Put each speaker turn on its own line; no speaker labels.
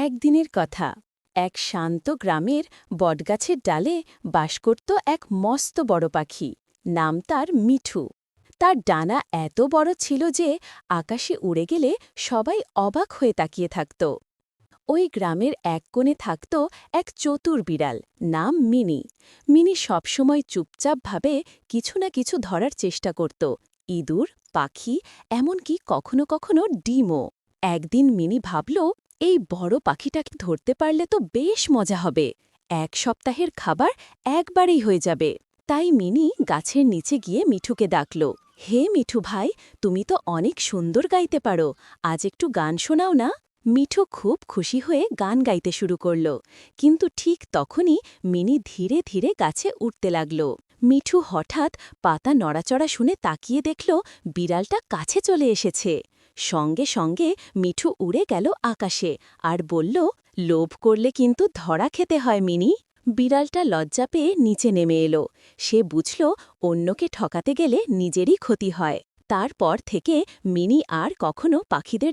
একদিনের কথা। এক শান্ত গ্রামের বটগাছের ডালে বাস করত এক মস্ত বড় পাখি। নাম তার মিঠু। তার ডানা এত বড় ছিল যে আকাশে উড়ে গেলে সবাই অবাক হয়ে তাকিয়ে থাকত। ওই গ্রামের এক কোণে থাকত এক চতুর বিড়াল, নাম মিনি। মিনি সবসময় চুপচাপভাবে কিছু না কিছু ধরার চেষ্টা করত, ইঁদুর, পাখি, এমনকি কখনো কখনো ডিমও। একদিন মিনি ভাবল, এই বড় পাখিটাকে ধরতে পারলে তো বেশ মজা হবে। এক সপ্তাহের খাবার একবারেই হয়ে যাবে। তাই মিনি গাছের নিচে গিয়ে মিঠুকে ডাকল, হে মিঠু ভাই, তুমি তো অনেক সুন্দর গাইতে পারো, আজ একটু গান শোনাও না। মিঠু খুব খুশি হয়ে গান গাইতে শুরু করল, কিন্তু ঠিক তখনই মিনি ধীরে ধীরে গাছে উঠতে লাগল। মিঠু হঠাৎ পাতা নড়াচড়া শুনে তাকিয়ে দেখল বিড়ালটা কাছে চলে এসেছে। সঙ্গে সঙ্গে মিঠু উড়ে গেল আকাশে আর বলল, লোভ করলে কিন্তু ধরা খেতে হয় মিনি। বিড়ালটা লজ্জা পেয়ে নিচে নেমে এলো। সে বুঝল অন্যকে ঠকাতে গেলে নিজেরই ক্ষতি হয়। তারপর থেকে মিনি আর কখনো পাখিদের